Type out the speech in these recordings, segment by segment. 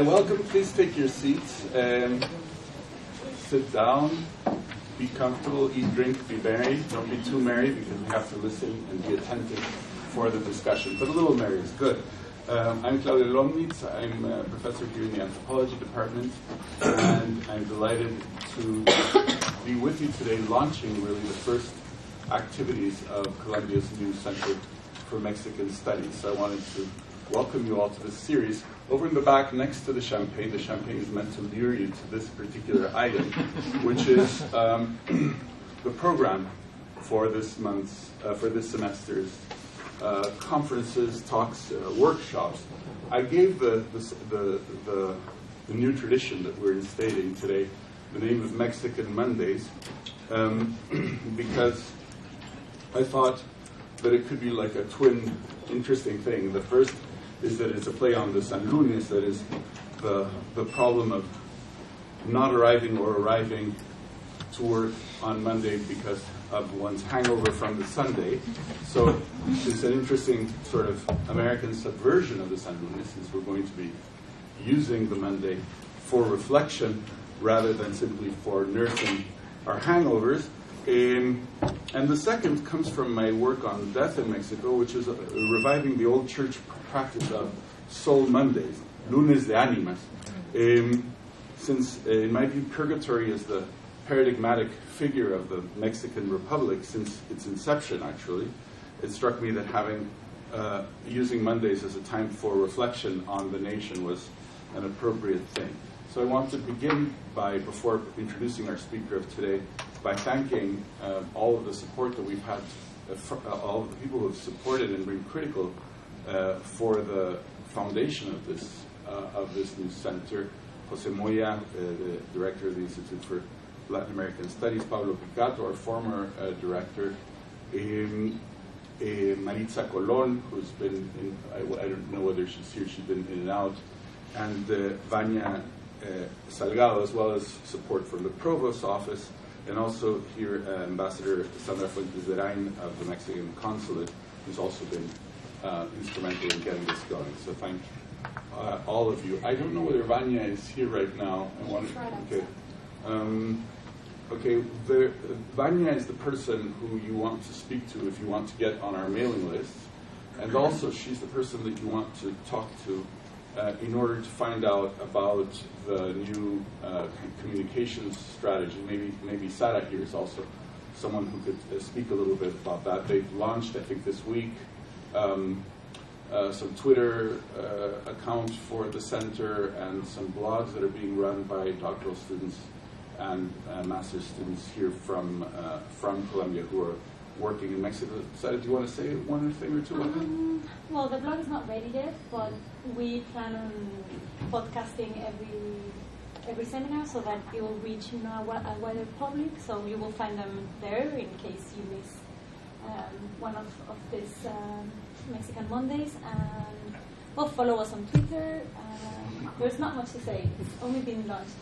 Welcome. Please take your seats. Sit down. Be comfortable. Eat, drink. Be merry. Don't be too merry because we have to listen and be attentive for the discussion. But a little merry is good. I'm Claudia Lomnitz. I'm a professor here in the anthropology department, and I'm delighted to be with you today, launching really the first activities of Columbia's new Center for Mexican Studies. So I wanted to welcome you all to this series. Over in the back, next to the champagne is meant to lure you to this particular item, which is the program for this month's, for this semester's conferences, talks, workshops. I gave the new tradition that we're instating today the name of Mexican Mondays because I thought that it could be like a twin interesting thing. The first is that it's a play on the San Lunes, that is the problem of not arriving or arriving to work on Monday because of one's hangover from the Sunday. So it's an interesting sort of American subversion of the San Lunes, since we're going to be using the Monday for reflection rather than simply for nursing our hangovers. And the second comes from my work on death in Mexico, which is reviving the old church practice of Soul Mondays, Lunes de Ánimas. Since, in my view, purgatory is the paradigmatic figure of the Mexican Republic since its inception, actually, it struck me that using Mondays as a time for reflection on the nation was an appropriate thing. So I want to begin by, before introducing our speaker of today, by thanking all of the support that we've had, all of the people who have supported and been critical for the foundation of this new center. Jose Moya, the director of the Institute for Latin American Studies, Pablo Picato, our former director, Maritza Colon, who's been in, I don't know whether she's here, she's been in and out, and Vania Salgado, as well as support from the Provost's office, and also here Ambassador Sandra Fuentes de Rain of the Mexican Consulate, who's also been instrumental in getting this going. So thank all of you. I don't know whether Vania is here right now. Okay, Vania is the person who you want to speak to if you want to get on our mailing list, and also she's the person that you want to talk to in order to find out about the new communications strategy. Maybe Sara here is also someone who could speak a little bit about that. They've launched, I think, this week some Twitter accounts for the center and some blogs that are being run by doctoral students and master's students here from Colombia who are working in Mexico. Sara, do you want to say one thing or two? Well, the blog is not ready yet, but we plan on podcasting every seminar so that it will reach a wider public. So you will find them there in case you miss one of these Mexican Mondays. And well, follow us on Twitter. There's not much to say. It's only been launched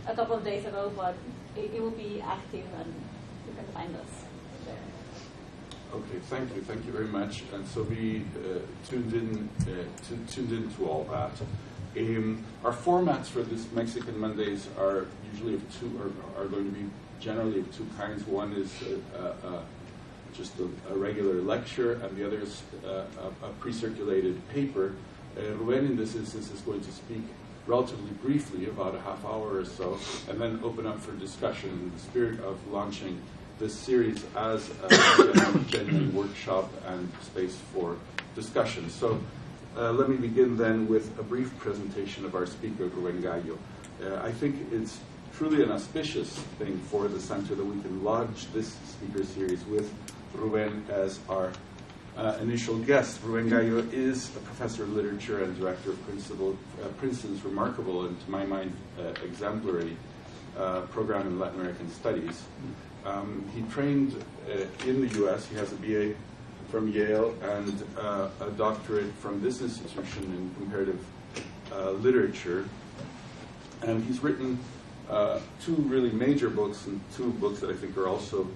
a couple of days ago, but it will be active and you can find us there. Okay, thank you very much. And so be tuned in to all that. Our formats for this Mexican Mondays are usually are going to be generally of two kinds. One is just a regular lecture, and the other is a pre-circulated paper. Rubén, in this instance, is going to speak relatively briefly, about a half hour or so, and then open up for discussion in the spirit of launching this series as a genuine workshop and space for discussion. So let me begin then with a brief presentation of our speaker, Rubén Gallo. I think it's truly an auspicious thing for the center that we can launch this speaker series with Rubén as our initial guest. Rubén Gallo is a professor of literature and director of Princeton's remarkable and, to my mind, exemplary program in Latin American Studies. He trained in the U.S. He has a BA from Yale and a doctorate from this institution in comparative literature. And he's written two really major books, and two books that I think are also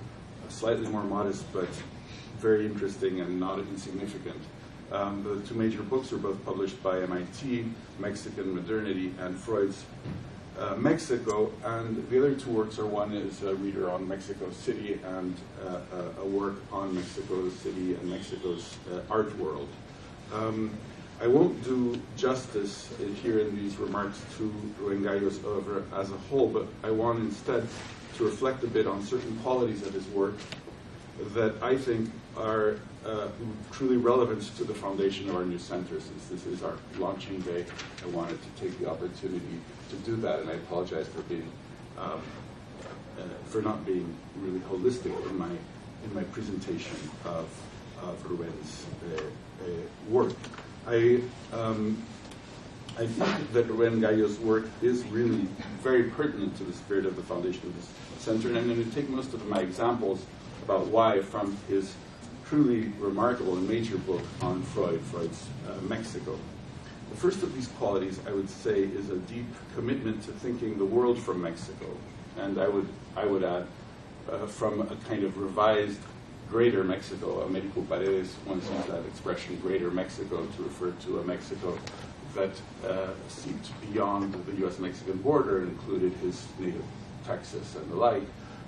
slightly more modest but very interesting and not insignificant. The two major books were both published by MIT, Mexican Modernity and Freud's Mexico, and the other two works are, one is a reader on Mexico City and a work on Mexico City and Mexico's art world. I won't do justice here in these remarks to Rubén Gallo's oeuvre as a whole, but I want instead to reflect a bit on certain qualities of his work that I think are truly relevant to the foundation of our new center. Since this is our launching day, I wanted to take the opportunity to do that, and I apologize for being for not being really holistic in my presentation of Rubén's work. I think that Rubén Gallo's work is really very pertinent to the spirit of the foundation of this center, and I'm going to take most of my examples about why from his truly remarkable and major book on Freud's Mexico. The first of these qualities, I would say, is a deep commitment to thinking the world from Mexico, and I would add from a kind of revised Greater Mexico. Américo Paredes once used that expression, Greater Mexico, to refer to a Mexico that seeped beyond the U.S.-Mexican border, included his native Texas and the like.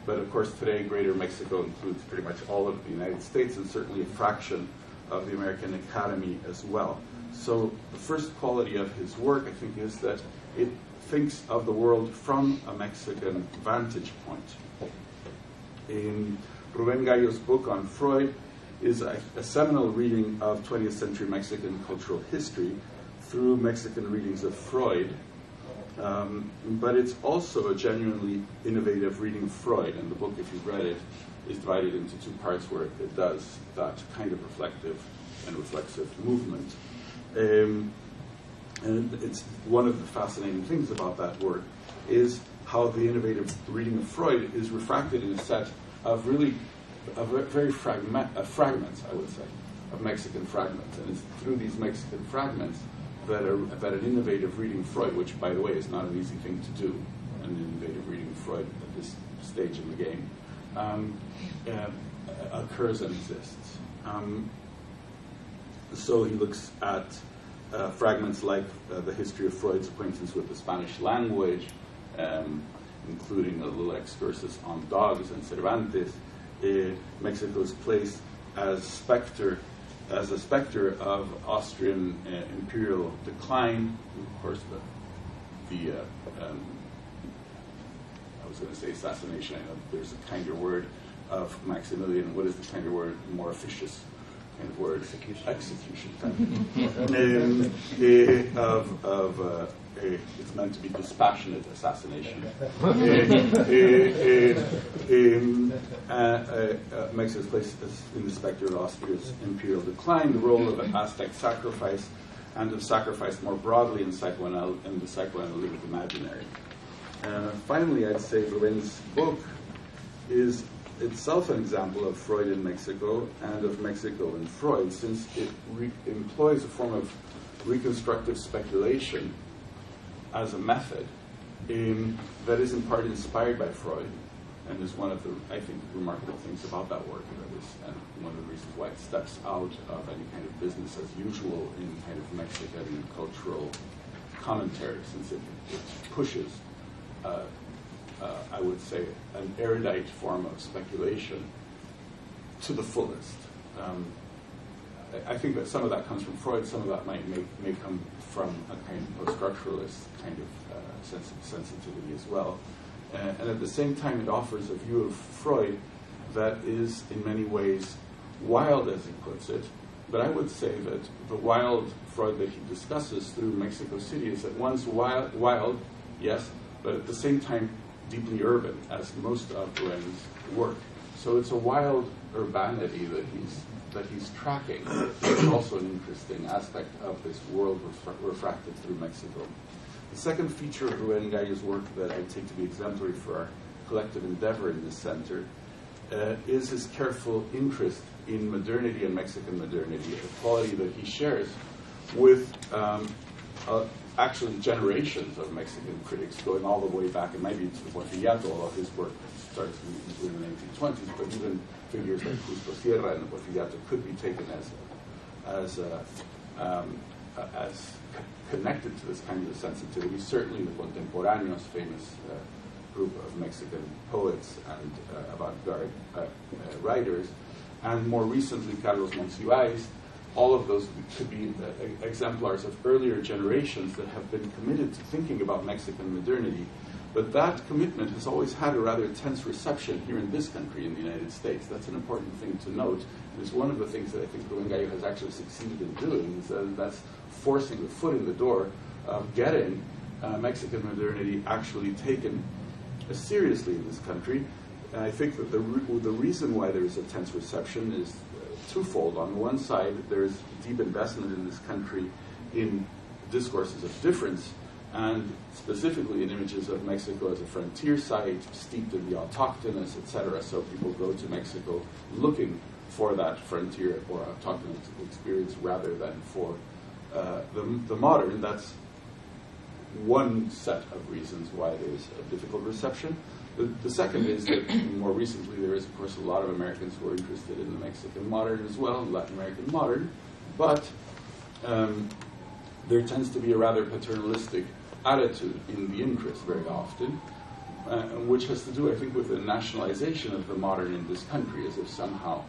But of course, today, Greater Mexico includes pretty much all of the United States and certainly a fraction of the American Academy as well. So the first quality of his work, I think, is that it thinks of the world from a Mexican vantage point. In Rubén Gallo's book on Freud is a seminal reading of 20th century Mexican cultural history through Mexican readings of Freud. But it's also a genuinely innovative reading of Freud, and the book, if you've read it, is divided into two parts where it does that kind of reflective and reflexive movement. And it's one of the fascinating things about that work is how the innovative reading of Freud is refracted in a set of really very fragments, I would say, of Mexican fragments. And it's through these Mexican fragments that an innovative reading of Freud, which, by the way, is not an easy thing to do, an innovative reading of Freud at this stage in the game, occurs and exists. So he looks at fragments like the history of Freud's acquaintance with the Spanish language, including a little excursus on dogs and Cervantes, Mexico's place as a specter of Austrian imperial decline. Of course, I was going to say assassination. I know there's a kinder word of Maximilian. What is the kinder word? More officious kind of word. Execution. It's meant to be dispassionate assassination. Mexico's place in the specter of Austria's imperial decline, the role of an Aztec sacrifice, and of sacrifice more broadly in the psychoanalytic imaginary. Finally, I'd say Rubén's book is itself an example of Freud in Mexico and of Mexico in Freud, since it employs a form of reconstructive speculation as a method that is in part inspired by Freud, and is one of the, I think, remarkable things about that work, and one of the reasons why it steps out of any kind of business as usual in kind of Mexican cultural commentary, since it pushes, I would say, an erudite form of speculation to the fullest. I think that some of that comes from Freud, some of that may come from a kind of post-structuralist kind of sensitivity as well. And at the same time, it offers a view of Freud that is in many ways wild, as he puts it. But I would say that the wild Freud that he discusses through Mexico City is at once wild, yes, but at the same time deeply urban, as most of Rubén's work. So it's a wild urbanity that he's tracking. It's also an interesting aspect of this world refracted through Mexico. The second feature of Rubén Gallo's work that I take to be exemplary for our collective endeavor in this center is his careful interest in modernity and Mexican modernity, a quality that he shares with actually generations of Mexican critics, going all the way back, and maybe to Porfiriato, although his work starts in the 1920s, but even figures like Justo Sierra and Porfiriato could be taken as connected to this kind of sensitivity. Certainly the Contemporáneos, famous group of Mexican poets and avant-garde writers, and more recently Carlos Monsiváis. All of those could be exemplars of earlier generations that have been committed to thinking about Mexican modernity. But that commitment has always had a rather tense reception here in this country, in the United States. That's an important thing to note. It's one of the things that I think Rubén Gallo has actually succeeded in doing, is that that's forcing the foot in the door of getting Mexican modernity actually taken seriously in this country. And I think that the reason why there is a tense reception is twofold. On one side, there's deep investment in this country in discourses of difference, and specifically in images of Mexico as a frontier site, steeped in the autochthonous, etc. So people go to Mexico looking for that frontier or autochthonous experience rather than for the modern. That's one set of reasons why there's a difficult reception. The second is that more recently there is, of course, a lot of Americans who are interested in the Mexican modern as well, Latin American modern, but there tends to be a rather paternalistic attitude in the interest very often, which has to do, I think, with the nationalization of the modern in this country, as if somehow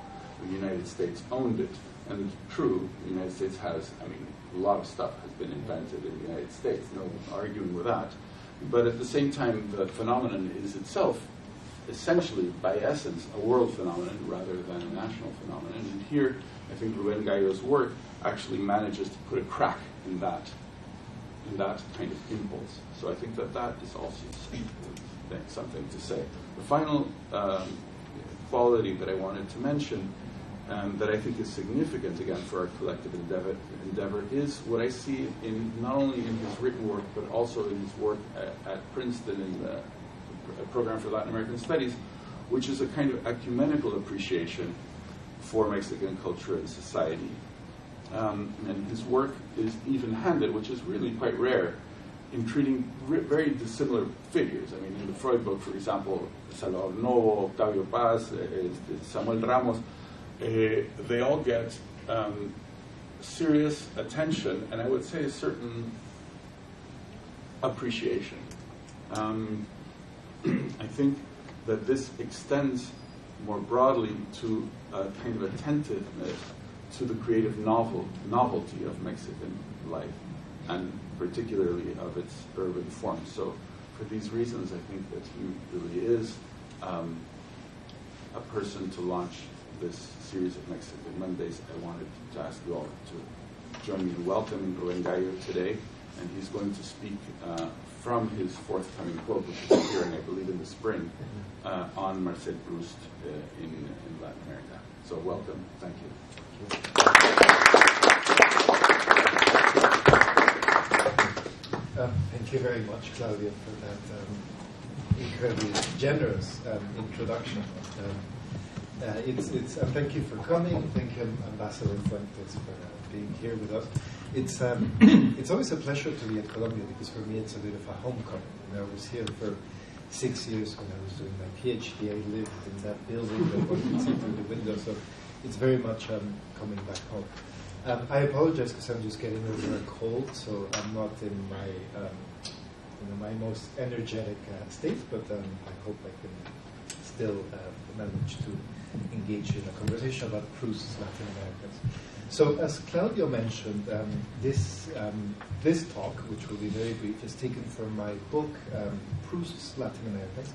the United States owned it. And true, the United States has, a lot of stuff has been invented in the United States, no arguing with that. But at the same time, the phenomenon is itself, essentially, by essence, a world phenomenon rather than a national phenomenon. And here, I think Rubén Gallo's work actually manages to put a crack in that kind of impulse. So I think that is also something to say. The final quality that I wanted to mention, that I think is significant, again, for our collective endeavor, is what I see in not only in his written work, but also in his work at Princeton in the program for Latin American Studies, which is a kind of ecumenical appreciation for Mexican culture and society. And his work is even-handed, which is really quite rare, in treating very dissimilar figures. In the Freud book, for example, Salvador Novo, Octavio Paz, Samuel Ramos, they all get serious attention, and I would say a certain appreciation. I think that this extends more broadly to a kind of attentiveness to the creative novelty of Mexican life, and particularly of its urban form. So for these reasons, I think that he really is a person to launch this series of Mexican Mondays. I wanted to ask you all to join me in welcoming Rubén Gallo today, and he's going to speak from his forthcoming book, which is appearing, I believe, in the spring, on Marcel Proust in Latin America. So welcome. Thank you. Thank you very much, Claudia, for that incredibly generous introduction. Thank you for coming. Thank you, Ambassador Fuentes, for being here with us. It's always a pleasure to be at Columbia, because for me it's a bit of a homecoming. I was here for 6 years when I was doing my PhD. I lived in that building that one can see through the window, so it's very much coming back home. I apologize because I'm just getting over a cold, so I'm not in my most energetic state, but I hope I can still manage to engage in a conversation about Proust's Latin Americans. So, as Claudio mentioned, this talk, which will be very brief, is taken from my book, Proust's Latin Americans,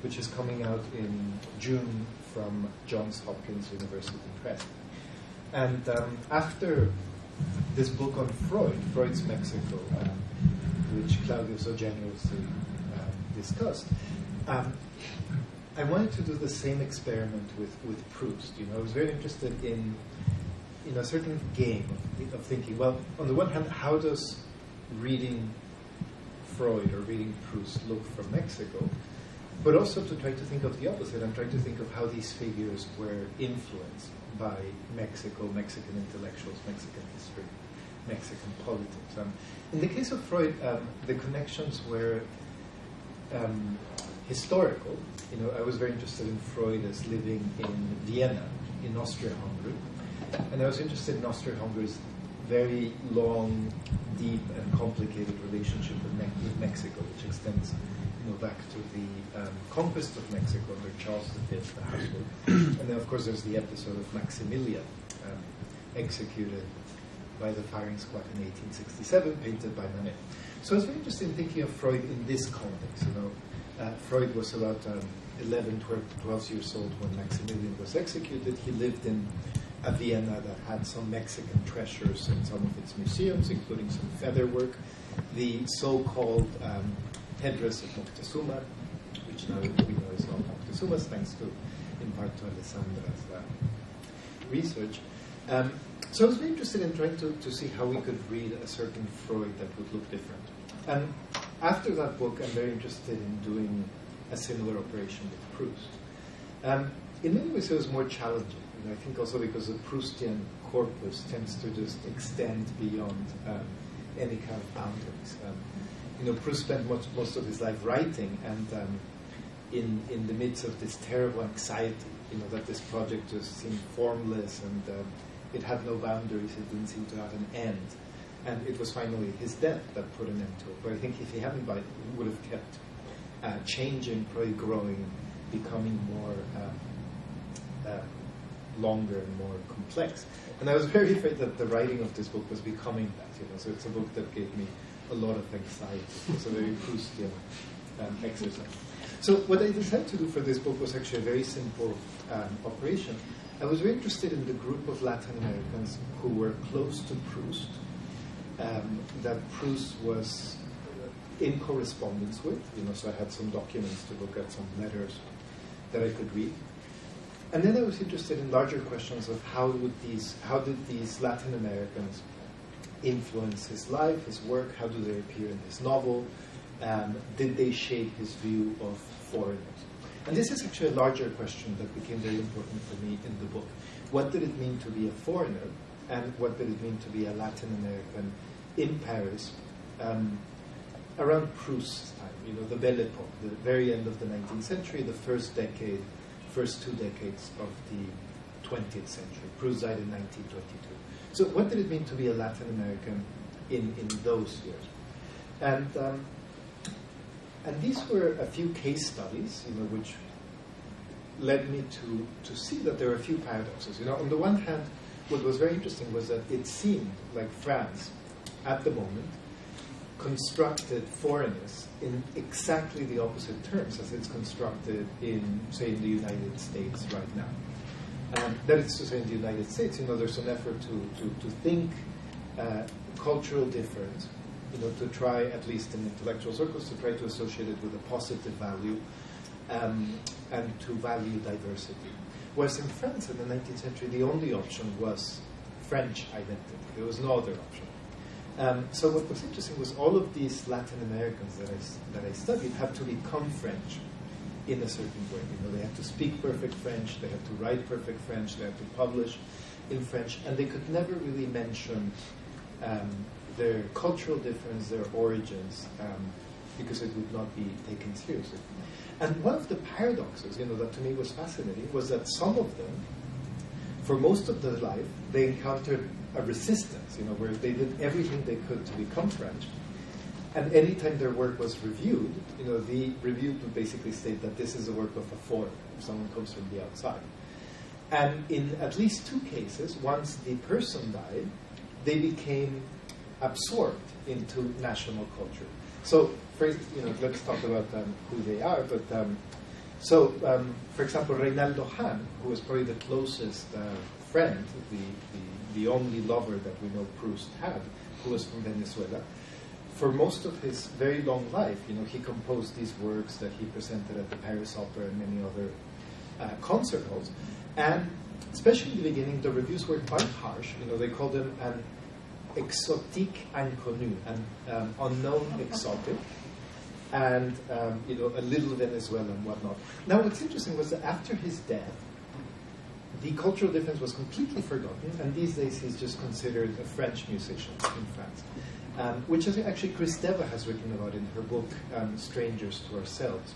which is coming out in June from Johns Hopkins University Press. And after this book on Freud's Mexico, which Claudio so generously discussed, I wanted to do the same experiment with Proust. I was very interested in a certain game of thinking, well, on the one hand, how does reading Freud or reading Proust look from Mexico? But also to try to think of the opposite and try to think of how these figures were influenced by Mexico, Mexican intellectuals, Mexican history, Mexican politics. In the case of Freud, the connections were historical. I was very interested in Freud as living in Vienna, in Austria-Hungary, And I was interested in Austria-Hungary's very long, deep, and complicated relationship with Mexico, which extends back to the conquest of Mexico under Charles V, the Habsburg. And then, of course, there's the episode of Maximilian, executed by the firing squad in 1867, painted by Manet. So I was very interested in thinking of Freud in this context. Freud was about 11, 12 years old when Maximilian was executed. He lived in a Vienna that had some Mexican treasures in some of its museums, including some feather work. The so-called headdress of Moctezuma, which now we know is not Moctezuma's, thanks to, in part, to Alessandra's research. So I was very interested in trying to see how we could read a certain Freud that would look different. And after that book, I'm very interested in doing a similar operation with Proust. In many ways, it was more challenging. I think also because the Proustian corpus tends to just extend beyond any kind of boundaries. Proust spent most of his life writing, and in the midst of this terrible anxiety, that this project just seemed formless and it had no boundaries, it didn't seem to have an end. And it was finally his death that put an end to it. But I think if he hadn't died, he would have kept changing, probably growing, becoming more longer and more complex. And I was very afraid that the writing of this book was becoming that. So it's a book that gave me a lot of anxiety. It's a very Proustian exercise. So what I decided to do for this book was actually a very simple operation. I was very interested in the group of Latin Americans who were close to Proust, that Proust was in correspondence with. So I had some documents to look at, some letters that I could read. And then I was interested in larger questions of how did these Latin Americans influence his life, his work, how do they appear in his novel, did they shape his view of foreigners? And this is actually a larger question that became very important for me in the book. What did it mean to be a foreigner, and what did it mean to be a Latin American in Paris around Proust's time, the Belle Époque, the very end of the 19th century, the first 2 decades of the 20th century. Proust died in 1922. So what did it mean to be a Latin American in those years? And these were a few case studies, which led me to see that there are a few paradoxes. On the one hand, what was very interesting was that it seemed like France, at the moment, constructed foreigners in exactly the opposite terms as it's constructed in, say, in the United States right now. That is to say, in the United States, there's an effort to think cultural difference, to try, at least in intellectual circles, to try to associate it with a positive value and to value diversity. Whereas in France in the 19th century, the only option was French identity. There was no other option. So what was interesting was all of these Latin Americans that I studied had to become French in a certain way. They had to speak perfect French, they had to write perfect French, they had to publish in French, and they could never really mention their cultural difference, their origins, because it would not be taken seriously. And one of the paradoxes, that to me was fascinating, was that some of them, for most of their life, they encountered a resistance, where they did everything they could to become French. And anytime their work was reviewed, the review would basically state that this is the work of a foreigner, if someone comes from the outside. And in at least 2 cases, once the person died, they became absorbed into national culture. So, let's talk about who they are. But for example, Reinaldo Hahn, who was probably the closest friend, the only lover that we know Proust had, who was from Venezuela. For most of his very long life, he composed these works that he presented at the Paris Opera and many other concert halls. And especially in the beginning, the reviews were quite harsh. They called him an exotique inconnu, an unknown exotic, and a little Venezuelan and whatnot. Now, what's interesting was that after his death, the cultural difference was completely forgotten, and these days he's just considered a French musician in France, which actually Kristeva has written about in her book, Strangers to Ourselves.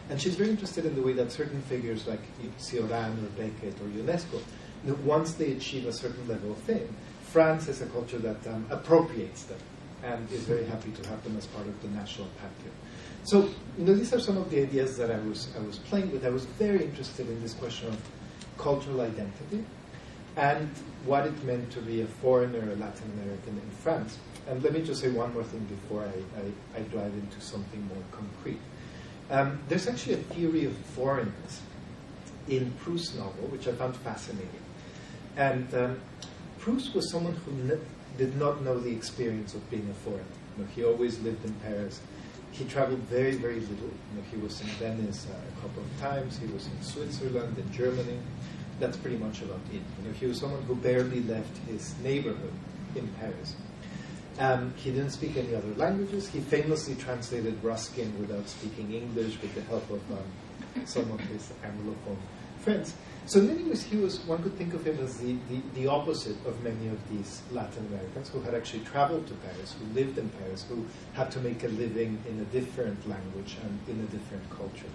And she's very interested in the way that certain figures like Cioran or Beckett or UNESCO once they achieve a certain level of fame, France is a culture that appropriates them and is very happy to have them as part of the national pantheon. So, these are some of the ideas that I was playing with. I was very interested in this question of cultural identity and what it meant to be a foreigner, a Latin American in France. And let me just say one more thing before I dive into something more concrete. There's actually a theory of foreignness in Proust's novel, which I found fascinating. And Proust was someone who did not know the experience of being a foreigner. He always lived in Paris. He traveled very, very little. He was in Venice a couple of times. He was in Switzerland, in Germany. That's pretty much about it. He was someone who barely left his neighborhood in Paris. He didn't speak any other languages. He famously translated Ruskin without speaking English with the help of some of his Anglophone friends. So in many ways, one could think of him as the opposite of many of these Latin Americans who had actually traveled to Paris, who lived in Paris, who had to make a living in a different language and in a different culture.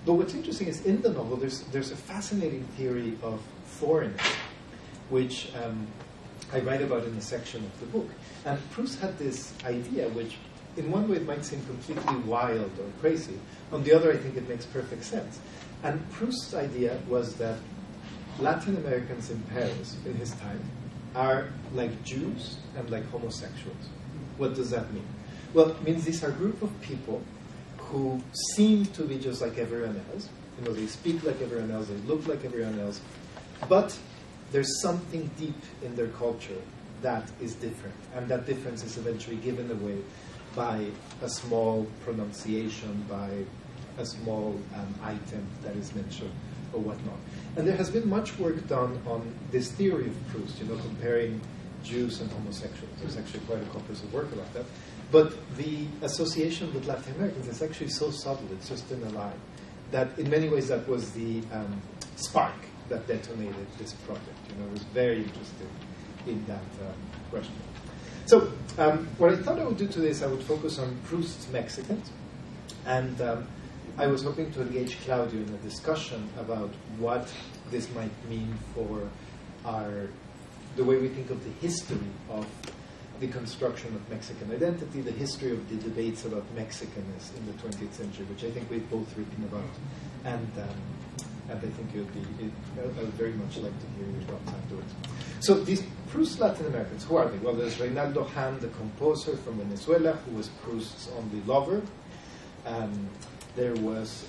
But what's interesting is in the novel, there's a fascinating theory of foreignness, which I write about in a section of the book. And Proust had this idea, which in one way it might seem completely wild or crazy. On the other, I think it makes perfect sense. And Proust's idea was that Latin Americans in Paris in his time are like Jews and like homosexuals. What does that mean? Well, it means these are a group of people who seem to be just like everyone else. They speak like everyone else, they look like everyone else, but there's something deep in their culture that is different, and that difference is eventually given away by a small pronunciation, by a small item that is mentioned or whatnot. And there has been much work done on this theory of Proust, comparing Jews and homosexuals. There's actually quite a corpus of work about that. But the association with Latin Americans is actually so subtle, it's just in a line, that in many ways that was the spark that detonated this project. I was very interested in that question. So what I thought I would do today is I would focus on Proust's Mexicans, and I was hoping to engage Claudio in a discussion about what this might mean for the way we think of the history of the construction of Mexican identity, the history of the debates about Mexicanness in the 20th century, which I think we've both written about, and I think I would very much like to hear your thoughts afterwards. So these Proust Latin Americans, who are they? Well, there's Reinaldo Hahn, the composer from Venezuela, who was Proust's only lover. There was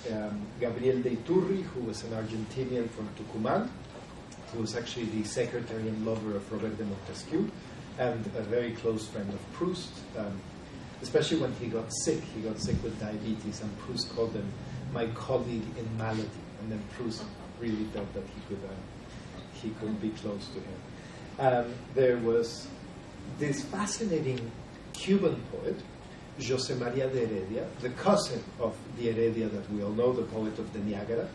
Gabriel de Iturri, who was an Argentinian from Tucumán, who was actually the secretary and lover of Robert de Montesquieu, and a very close friend of Proust, especially when he got sick. He got sick with diabetes, and Proust called him my colleague in malady. And then Proust really felt that he could be close to him. There was this fascinating Cuban poet, José María de Heredia, the cousin of the Heredia that we all know, the poet of the Niagara.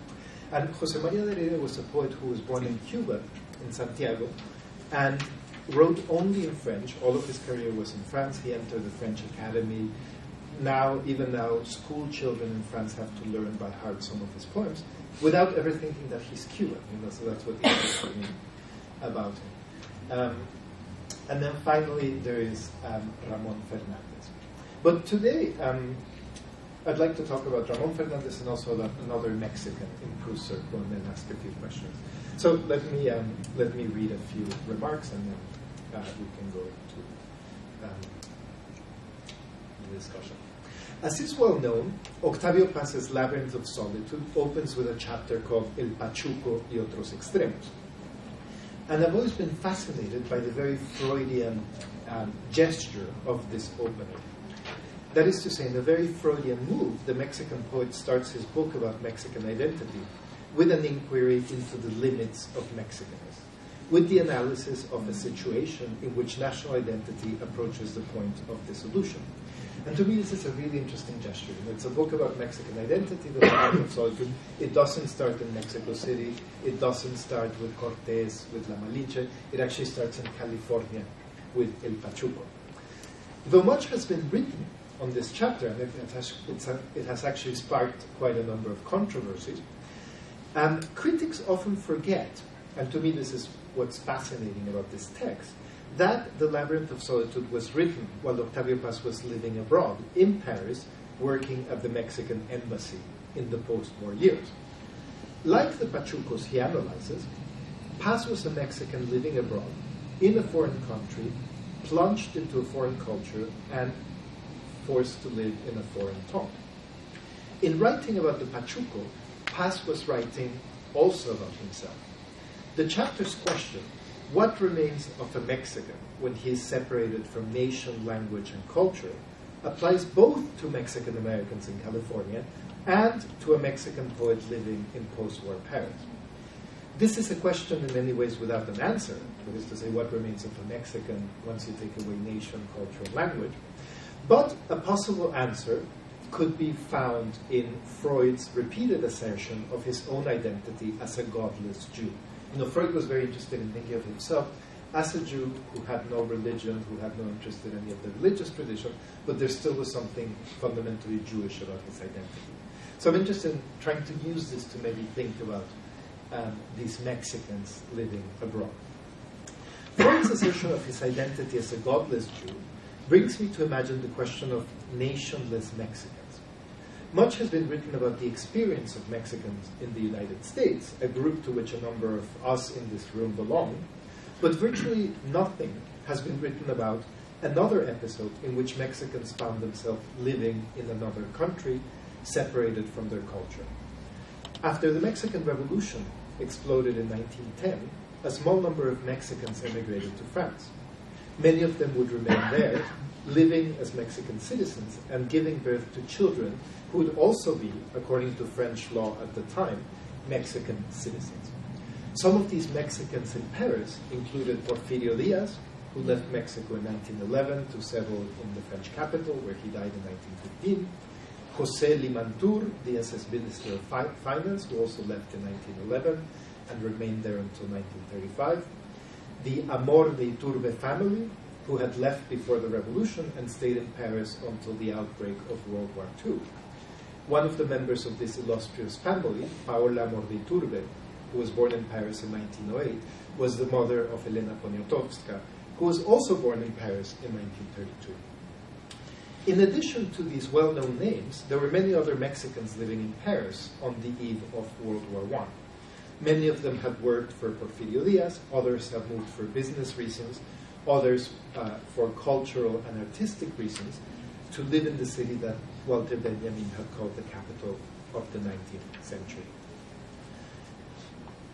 And José María de Heredia was a poet who was born in Cuba, in Santiago, and wrote only in French. All of his career was in France. He entered the French Academy. Even now, school children in France have to learn by heart some of his poems without ever thinking that he's Cuban. So that's what interested me about him. And then finally, there is Ramón Fernández. But today, I'd like to talk about Ramón Fernández and also about another Mexican in Proust circle, and then ask a few questions. So let me read a few remarks, and then we can go into the discussion. As is well known, Octavio Paz's Labyrinth of Solitude opens with a chapter called El Pachuco y otros extremos. And I've always been fascinated by the very Freudian gesture of this opening. That is to say, in a very Freudian move, the Mexican poet starts his book about Mexican identity with an inquiry into the limits of Mexicanness, with the analysis of a situation in which national identity approaches the point of dissolution. And to me, this is a really interesting gesture. It's a book about Mexican identity, the Labyrinth of Solitude. It doesn't start in Mexico City. It doesn't start with Cortés, with La Malinche. It actually starts in California with El Pachuco. Though much has been written on this chapter, and it has actually sparked quite a number of controversies, critics often forget and to me this is what's fascinating about this text, that The Labyrinth of Solitude was written while Octavio Paz was living abroad in Paris, working at the Mexican embassy in the post-war years. Like the Pachucos he analyzes, Paz was a Mexican living abroad in a foreign country, plunged into a foreign culture, and forced to live in a foreign tongue. In writing about the Pachuco, Paz was writing also about himself. The chapters question what remains of a Mexican when he is separated from nation, language, and culture applies both to Mexican Americans in California and to a Mexican poet living in post-war Paris. This is a question in many ways without an answer, that is to say, what remains of a Mexican once you take away nation, culture, and language. But a possible answer could be found in Freud's repeated assertion of his own identity as a godless Jew. You know, Freud was very interested in thinking of himself as a Jew who had no religion, who had no interest in any of the religious tradition, but there still was something fundamentally Jewish about his identity. So I'm interested in trying to use this to maybe think about these Mexicans living abroad. Freud's assertion of his identity as a godless Jew brings me to imagine the question of nationless Mexicans. Much has been written about the experience of Mexicans in the United States, a group to which a number of us in this room belong, but virtually nothing has been written about another episode in which Mexicans found themselves living in another country, separated from their culture. After the Mexican Revolution exploded in 1910, a small number of Mexicans emigrated to France. Many of them would remain there, living as Mexican citizens and giving birth to children who would also be, according to French law at the time, Mexican citizens. Some of these Mexicans in Paris included Porfirio Diaz, who left Mexico in 1911 to settle in the French capital, where he died in 1915. José Limantur, Diaz's Minister of Finance, who also left in 1911 and remained there until 1935. The Amor de Iturbe family, who had left before the revolution and stayed in Paris until the outbreak of World War II. One of the members of this illustrious family, Paola Amor de Iturbe, who was born in Paris in 1908, was the mother of Elena Poniatowska, who was also born in Paris in 1932. In addition to these well-known names, there were many other Mexicans living in Paris on the eve of World War I. Many of them had worked for Porfirio Diaz, others have moved for business reasons, others for cultural and artistic reasons, to live in the city that Walter Benjamin had called the capital of the 19th century.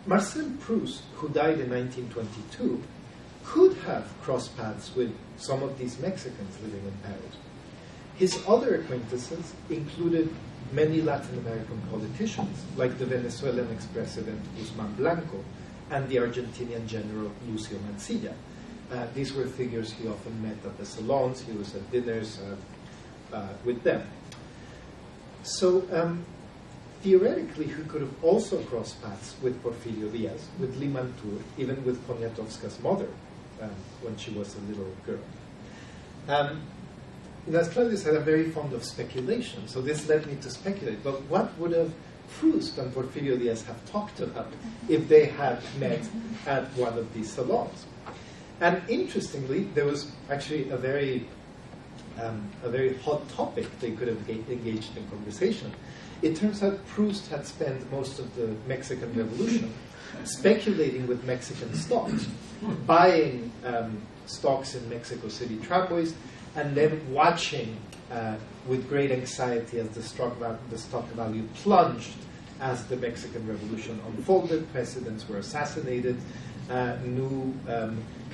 Marcel Proust, who died in 1922, could have crossed paths with some of these Mexicans living in Paris. His other acquaintances included many Latin American politicians, like the Venezuelan ex-president Guzman Blanco and the Argentinian general Lucio Mansilla. These were figures he often met at the salons. He was at dinners with them. So theoretically, he could have also crossed paths with Porfirio Diaz, with Limantur, even with Poniatowska's mother when she was a little girl. As Claudia said, I'm very fond of speculation, so this led me to speculate. But what would have Proust and Porfirio Diaz have talked about if they had met at one of these salons? And interestingly, there was actually a very hot topic they could have engaged in conversation. It turns out Proust had spent most of the Mexican Revolution speculating with Mexican stocks, buying stocks in Mexico City tramways, and then watching with great anxiety as the stock value plunged as the Mexican Revolution unfolded, presidents were assassinated, new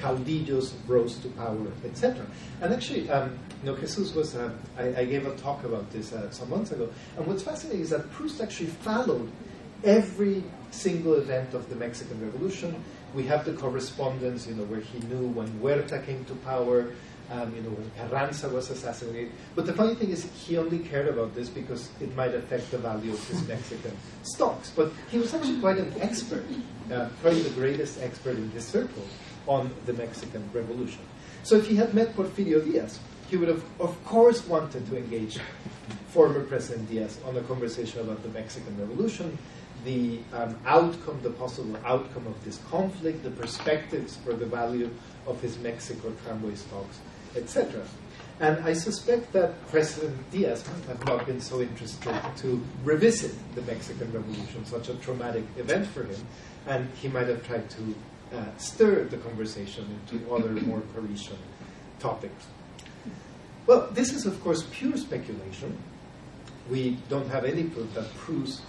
caudillos rose to power, etc. And actually, Jesus was, I gave a talk about this some months ago, and what's fascinating is that Proust actually followed every single event of the Mexican Revolution. We have the correspondence, where he knew when Huerta came to power, when Carranza was assassinated. But the funny thing is, he only cared about this because it might affect the value of his Mexican stocks. But he was actually quite an expert, probably the greatest expert in his circle on the Mexican Revolution. So if he had met Porfirio Diaz, he would have, of course, wanted to engage former President Diaz on a conversation about the Mexican Revolution. the outcome, the possible outcome of this conflict, the perspectives for the value of his Mexico tramway stocks, etc. And I suspect that President Diaz might have not been so interested to revisit the Mexican Revolution, such a traumatic event for him, and he might have tried to stir the conversation into other more Parisian topics. Well, this is, of course, pure speculation. We don't have any proof that Proust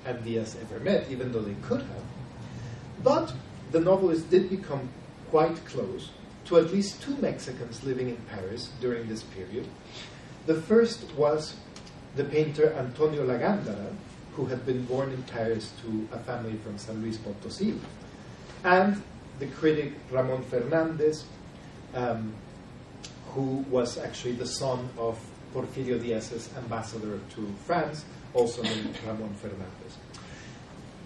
and Diaz ever met, even though they could have. But the novelists did become quite close to at least two Mexicans living in Paris during this period. The first was the painter Antonio Lagandara, who had been born in Paris to a family from San Luis Potosí, and the critic Ramón Fernández, who was actually the son of Porfirio Diaz's ambassador to France, also named Ramón Fernández.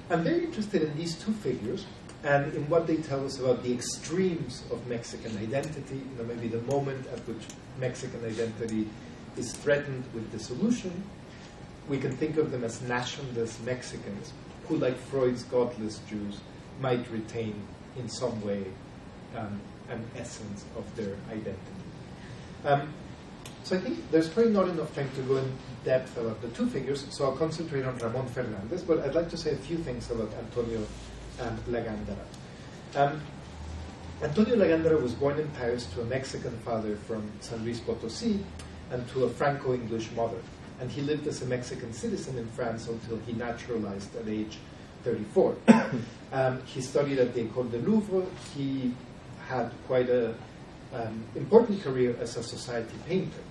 I'm very interested in these two figures and in what they tell us about the extremes of Mexican identity, maybe the moment at which Mexican identity is threatened with dissolution. We can think of them as nationalist Mexicans who, like Freud's godless Jews, might retain in some way an essence of their identity. So I think there's probably not enough time to go in depth about the two figures, so I'll concentrate on Ramón Fernández, but I'd like to say a few things about Antonio Lagandara. Antonio Lagandara was born in Paris to a Mexican father from San Luis Potosí and to a Franco-English mother. And he lived as a Mexican citizen in France until he naturalized at age 34. He studied at the École de Louvre. He had quite an important career as a society painter.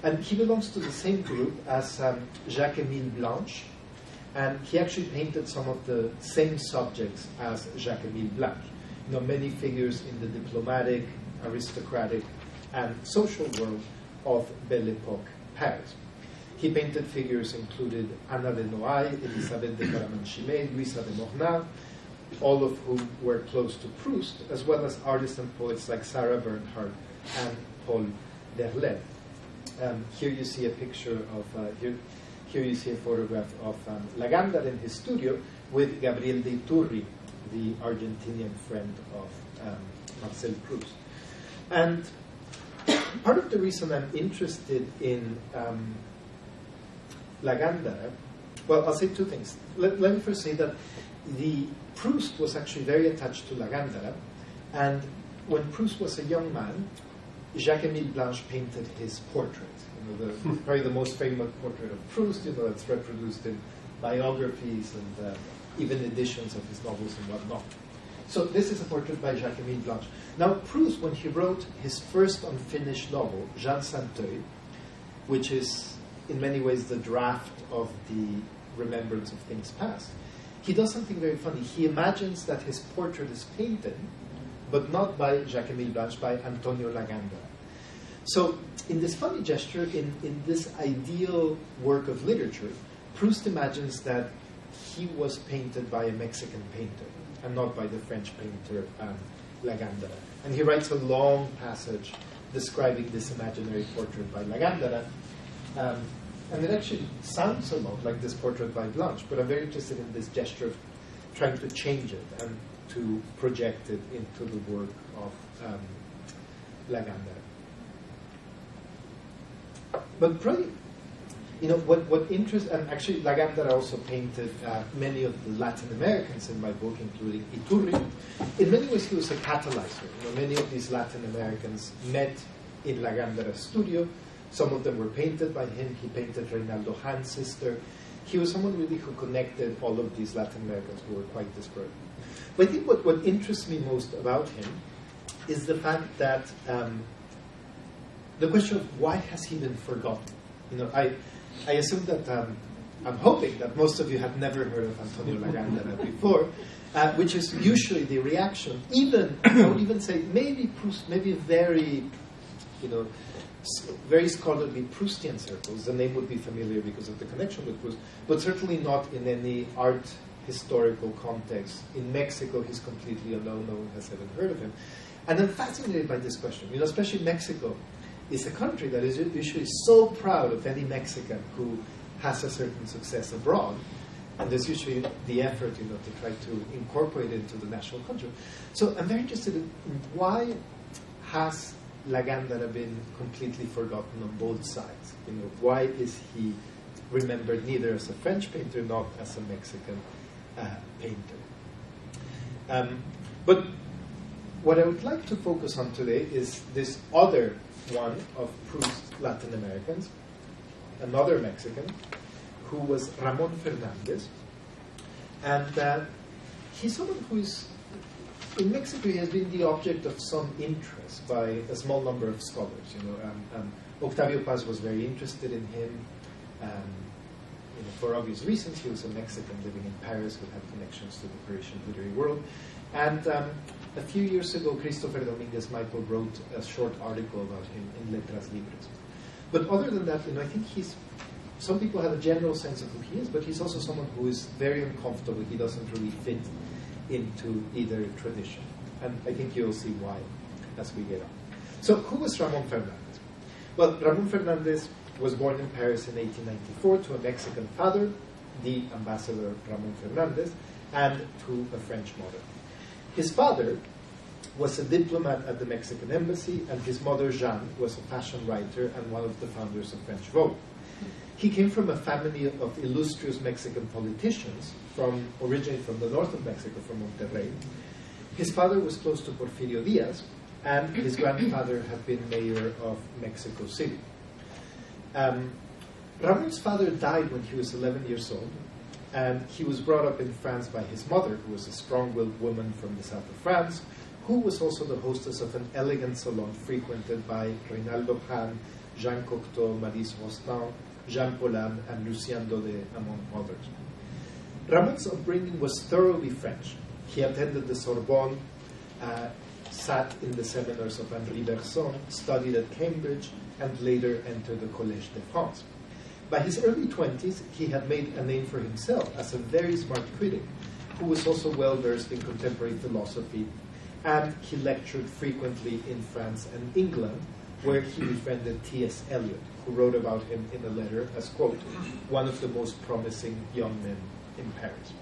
And he belongs to the same group as Jacques-Émile Blanche, and he actually painted some of the same subjects as Jacques-Émile Blanche. Many figures in the diplomatic, aristocratic, and social world of Belle Époque Paris. He painted figures included Anna de Noailles, Elisabeth de Caramanchimay, Luisa de Mornay, all of whom were close to Proust, as well as artists and poets like Sarah Bernhardt and Paul Verlaine. Here you see a picture of, here you see a photograph of Lagandara in his studio with Gabriel de Iturri, the Argentinian friend of Marcel Proust. And part of the reason I'm interested in Lagandara, well, I'll say two things. Let me first say that the Proust was actually very attached to Lagandara, and when Proust was a young man, Jacques-Émile Blanche painted his portrait. Probably the most famous portrait of Proust, that's reproduced in biographies and even editions of his novels and whatnot. So this is a portrait by Jacques-Émile Blanche. Now, Proust, when he wrote his first unfinished novel, Jean Sainteuil, which is in many ways the draft of the Remembrance of Things Past, he does something very funny. He imagines that his portrait is painted, but not by Jacques-Émile Blanche, by Antonio Lagandara. So, in this funny gesture, in this ideal work of literature, Proust imagines that he was painted by a Mexican painter, and not by the French painter Lagandara. And he writes a long passage describing this imaginary portrait by Lagandara. And it actually sounds a lot like this portrait by Blanche, but I'm very interested in this gesture of trying to change it and to project it into the work of Lagandara. But probably, what interests, and actually Lagandara also painted many of the Latin Americans in my book, including Iturri. In many ways, he was a catalyzer. Many of these Latin Americans met in Lagandara's studio. Some of them were painted by him. He painted Reinaldo Hahn's sister. He was someone really who connected all of these Latin Americans who were quite disparate. But I think what interests me most about him is the fact that the question of why has he been forgotten? I assume that I'm hoping that most of you have never heard of Antonio Lagandara before, which is usually the reaction. Even I would even say maybe Proust, maybe very, very scholarly Proustian circles. The name would be familiar because of the connection with Proust, but certainly not in any art historical context. In Mexico, he's completely unknown. No one has ever heard of him. And I'm fascinated by this question. Especially Mexico is a country that is usually so proud of any Mexican who has a certain success abroad. And there's usually the effort, to try to incorporate it into the national culture. So I'm very interested in why has La Gándara been completely forgotten on both sides? Why is he remembered neither as a French painter nor as a Mexican painter? But what I would like to focus on today is this other one of Proust's Latin Americans, another Mexican, who was Ramón Fernández. And he's someone who is, in Mexico, he has been the object of some interest by a small number of scholars. Octavio Paz was very interested in him. For obvious reasons, he was a Mexican living in Paris who had connections to the Parisian literary world. And a few years ago, Christopher Domínguez Michael wrote a short article about him in Letras Libres. But other than that, I think some people have a general sense of who he is, but he's also someone who is very uncomfortable. He doesn't really fit into either tradition. And I think you'll see why as we get on. So who was Ramón Fernández? Well, Ramón Fernández was born in Paris in 1894 to a Mexican father, the ambassador Ramón Fernández, and to a French mother. His father was a diplomat at the Mexican embassy, and his mother, Jeanne, was a fashion writer and one of the founders of French Vogue. He came from a family of illustrious Mexican politicians, originally from the north of Mexico, from Monterrey. His father was close to Porfirio Díaz, and his grandfather had been mayor of Mexico City. Ramon's father died when he was 11 years old, and he was brought up in France by his mother, who was a strong-willed woman from the south of France, who was also the hostess of an elegant salon frequented by Reynaldo Hahn, Jean Cocteau, Maurice Rostand, Jean Paulhan, and Lucien Daudet, among others. Ramon's upbringing was thoroughly French. He attended the Sorbonne, sat in the seminars of Henri Bergson, studied at Cambridge, and later entered the Collège de France. By his early 20s, he had made a name for himself as a very smart critic, who was also well-versed in contemporary philosophy, and he lectured frequently in France and England, where he befriended T.S. Eliot, who wrote about him in a letter as, quote, one of the most promising young men in Paris.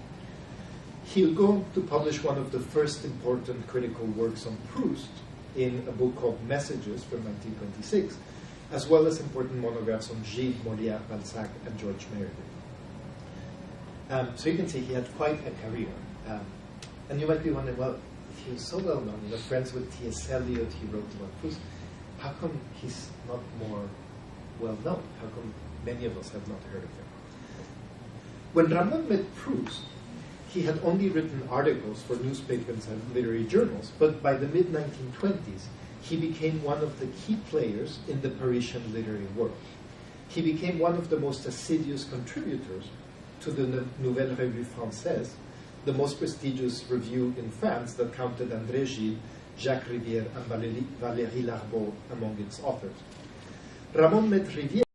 He'll go on to publish one of the first important critical works on Proust in a book called Messages from 1926, as well as important monographs on Gilles, Molière, Balzac, and George Meredith. So you can see he had quite a career. And you might be wondering, well, if he was so well known, friends with T.S. Eliot, he wrote about Proust, how come he's not more well known? How come many of us have not heard of him? When Ramón met Proust, he had only written articles for newspapers and literary journals, but by the mid-1920s, he became one of the key players in the Parisian literary world. He became one of the most assiduous contributors to the Nouvelle Revue Française, the most prestigious review in France that counted André Gide, Jacques Rivière, and Valérie Larbaud among its authors. Ramón met Rivière